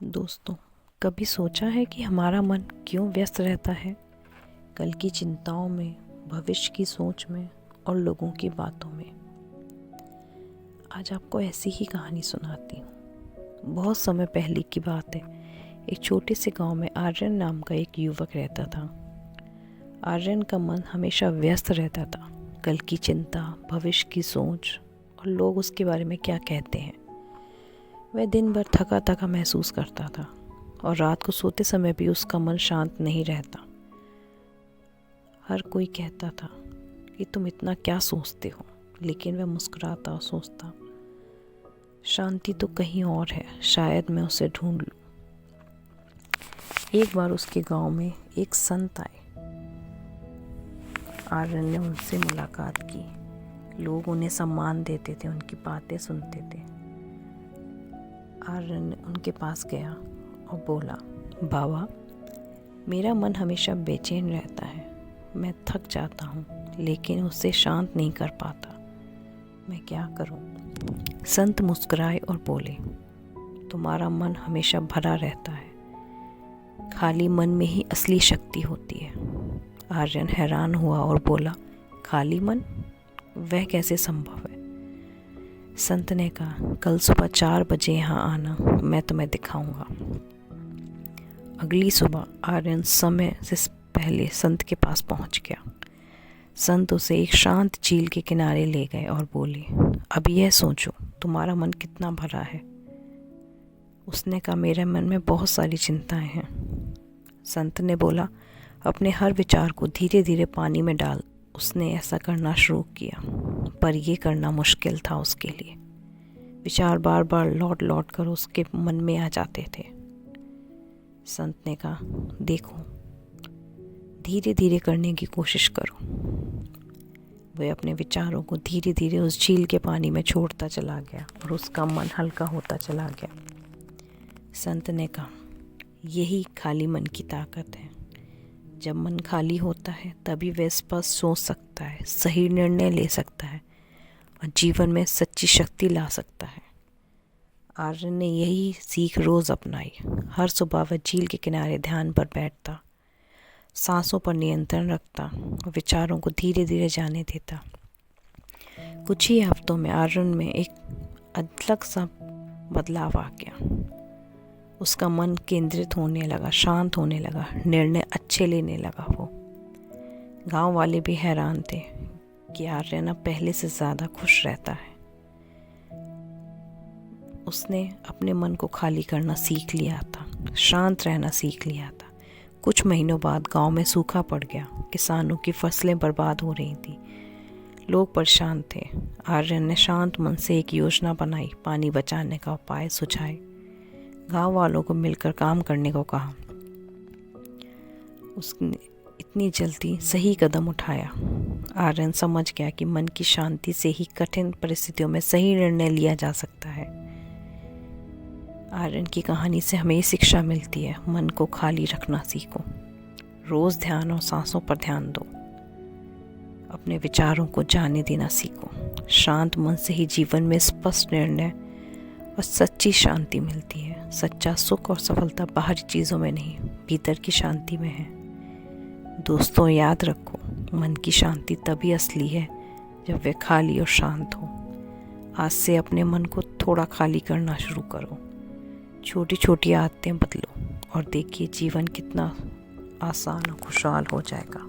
दोस्तों, कभी सोचा है कि हमारा मन क्यों व्यस्त रहता है? कल की चिंताओं में, भविष्य की सोच में और लोगों की बातों में। आज आपको ऐसी ही कहानी सुनाती हूँ। बहुत समय पहले की बात है। एक छोटे से गांव में आर्यन नाम का एक युवक रहता था। आर्यन का मन हमेशा व्यस्त रहता था। कल की चिंता, भविष्य की सोच और लोग उसके बारे में क्या कहते हैं। वह दिन भर थका थका महसूस करता था और रात को सोते समय भी उसका मन शांत नहीं रहता। हर कोई कहता था कि तुम इतना क्या सोचते हो, लेकिन वह मुस्कुराता और सोचता, शांति तो कहीं और है, शायद मैं उसे ढूंढ लूं। एक बार उसके गांव में एक संत आए। आर्यन ने उनसे मुलाकात की। लोग उन्हें सम्मान देते थे, उनकी बातें सुनते थे। आर्यन उनके पास गया और बोला, बाबा, मेरा मन हमेशा बेचैन रहता है। मैं थक जाता हूँ, लेकिन उसे शांत नहीं कर पाता। मैं क्या करूँ? संत मुस्कुराए और बोले, तुम्हारा मन हमेशा भरा रहता है। खाली मन में ही असली शक्ति होती है। आर्यन हैरान हुआ और बोला, खाली मन? वह कैसे संभव है? संत ने कहा, कल सुबह 4 बजे यहाँ आना, मैं तुम्हें दिखाऊंगा। अगली सुबह आर्यन समय से पहले संत के पास पहुंच गया। संत उसे एक शांत झील के किनारे ले गए और बोले, अब यह सोचो, तुम्हारा मन कितना भरा है। उसने कहा, मेरे मन में बहुत सारी चिंताएं हैं। संत ने बोला, अपने हर विचार को धीरे धीरे पानी में डाल। उसने ऐसा करना शुरू किया, पर यह करना मुश्किल था उसके लिए। विचार बार बार लौट लौट कर उसके मन में आ जाते थे। संत ने कहा, देखो, धीरे धीरे करने की कोशिश करो। वह अपने विचारों को धीरे धीरे उस झील के पानी में छोड़ता चला गया और उसका मन हल्का होता चला गया। संत ने कहा, यही खाली मन की ताकत है। जब मन खाली होता है तभी वह स्पष्ट सोच सकता है, सही निर्णय ले सकता है और जीवन में सच्ची शक्ति ला सकता है। आर्यन ने यही सीख रोज़ अपनाई। हर सुबह वह झील के किनारे ध्यान पर बैठता, सांसों पर नियंत्रण रखता और विचारों को धीरे धीरे जाने देता। कुछ ही हफ्तों में आर्यन में एक अलग सा बदलाव आ गया। उसका मन केंद्रित होने लगा, शांत होने लगा, निर्णय अच्छे लेने लगा। वो गांव वाले भी हैरान थे कि आर्यन अब पहले से ज़्यादा खुश रहता है। उसने अपने मन को खाली करना सीख लिया था, शांत रहना सीख लिया था। कुछ महीनों बाद गांव में सूखा पड़ गया। किसानों की फसलें बर्बाद हो रही थी। लोग परेशान थे। आर्यन ने शांत मन से एक योजना बनाई, पानी बचाने का उपाय सुझाए, गांव वालों को मिलकर काम करने को कहा। उसने इतनी जल्दी सही कदम उठाया। आर्यन समझ गया कि मन की शांति से ही कठिन परिस्थितियों में सही निर्णय लिया जा सकता है। आर्यन की कहानी से हमें ये शिक्षा मिलती है, मन को खाली रखना सीखो। रोज़ ध्यान और सांसों पर ध्यान दो। अपने विचारों को जाने देना सीखो। शांत मन से ही जीवन में स्पष्ट निर्णय और सच्ची शांति मिलती है। सच्चा सुख और सफलता बाहरी चीज़ों में नहीं, भीतर की शांति में है। दोस्तों, याद रखो, मन की शांति तभी असली है जब वे खाली और शांत हो। आज से अपने मन को थोड़ा खाली करना शुरू करो। छोटी छोटी आदतें बदलो और देखिए जीवन कितना आसान और खुशहाल हो जाएगा।